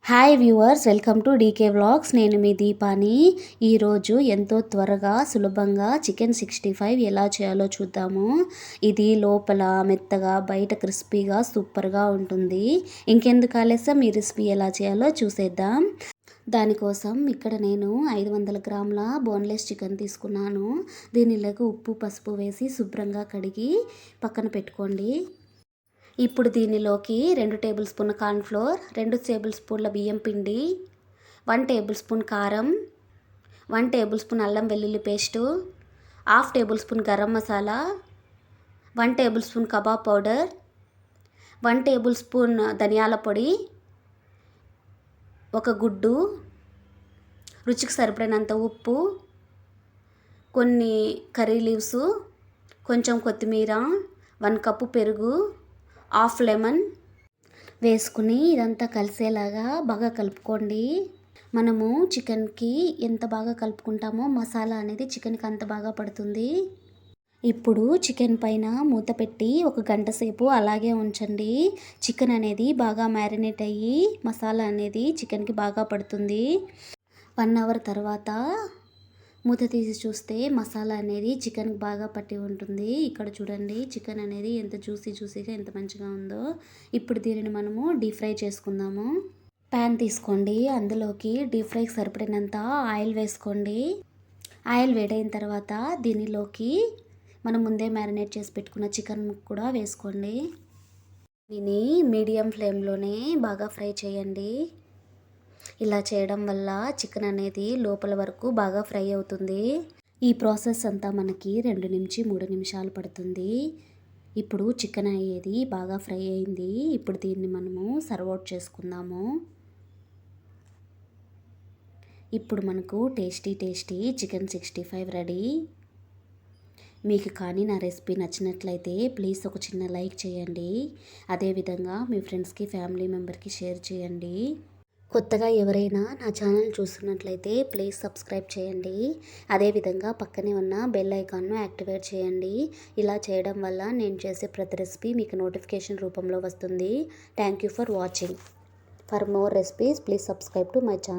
Hi viewers, welcome to DK vlogs. నేను మీ దీపాని. ఈరోజు ఎంతో త్వరగా సులభంగా చికెన్ 65 ఎలా చేయాలో చూద్దాము. ఇది లోపల మెత్తగా బయట క్రిస్పీగా సూపర్గా ఉంటుంది. ఇంకెందుకు ఆలస్యం, ఈ రెసిపీ ఎలా చేయాలో చూసేద్దాం. దానికోసం ఇక్కడ నేను 500 గ్రాముల బోన్లెస్ చికెన్ తీసుకున్నాను. దీనిలోకి ఉప్పు పసుపు వేసి శుభ్రంగా కడిగి పక్కన పెట్టుకోండి. ఇప్పుడు దీనిలోకి 2 టేబుల్ స్పూన్ల కార్న్ఫ్లోర్, 2 టేబుల్ స్పూన్ల బియ్యం పిండి, 1 టేబుల్ స్పూన్ కారం, 1 టేబుల్ స్పూన్ అల్లం వెల్లుల్లి paste, 1/2 table spoon garam masala, 1 table spoon kebab powder, 1 table spoon ధనియాల పొడి, ఒక గుడ్డు, రుచికి సరిపడినంత ఉప్పు, కొన్ని కర్రీ లీవ్స్, కొంచెం కొత్తిమీర, 1 కప్పు పెరుగు, 1/2 లెమన్ వేసుకుని ఇదంతా కలిసేలాగా బాగా కలుపుకోండి. మనము చికెన్కి ఎంత బాగా కలుపుకుంటామో మసాలా అనేది చికెన్కి అంత బాగా పడుతుంది. ఇప్పుడు చికెన్ పైన మూత పెట్టి 1 గంట సేపు అలాగే ఉంచండి. చికెన్ అనేది బాగా మ్యారినేట్ అయ్యి మసాలా అనేది చికెన్కి బాగా పడుతుంది. 1 అవర్ తర్వాత మూత తీసి చూస్తే మసాలా అనేది చికెన్కి బాగా పట్టి ఉంటుంది. ఇక్కడ చూడండి, చికెన్ అనేది ఎంత జ్యూసీగా ఎంత మంచిగా ఉందో. ఇప్పుడు దీనిని మనము డీప్ ఫ్రై చేసుకుందాము. ప్యాన్ తీసుకోండి, అందులోకి డీప్ ఫ్రైకి సరిపడినంత ఆయిల్ వేసుకోండి. ఆయిల్ వేడైన తర్వాత దీనిలోకి మనం ముందే మ్యారినేట్ చేసి పెట్టుకున్న చికెన్ కూడా వేసుకోండి. దీన్ని మీడియం ఫ్లేమ్లోనే బాగా ఫ్రై చేయండి. ఇలా చేయడం వల్ల చికెన్ అనేది లోపల వరకు బాగా ఫ్రై అవుతుంది. ఈ ప్రాసెస్ అంతా మనకి 2 నుంచి 3 నిమిషాలు పడుతుంది. ఇప్పుడు చికెన్ అయ్యేది బాగా ఫ్రై అయింది. ఇప్పుడు దీన్ని మనము సర్వ్ అవుట్ చేసుకుందాము. ఇప్పుడు మనకు టేస్టీ చికెన్ 65 రెడీ. మీకు కానీ నా రెసిపీ నచ్చినట్లయితే ప్లీజ్ ఒక చిన్న లైక్ చేయండి. అదేవిధంగా మీ ఫ్రెండ్స్కి ఫ్యామిలీ మెంబర్కి షేర్ చేయండి. కొత్తగా ఎవరైనా నా ఛానల్ చూస్తున్నట్లయితే ప్లీజ్ సబ్స్క్రైబ్ చేయండి. అదేవిధంగా పక్కనే ఉన్న బెల్ ఐకాన్ను యాక్టివేట్ చేయండి. ఇలా చేయడం వల్ల నేను చేసే ప్రతి రెసిపీ మీకు నోటిఫికేషన్ రూపంలో వస్తుంది. Thank you for watching. For more recipes please subscribe to my channel.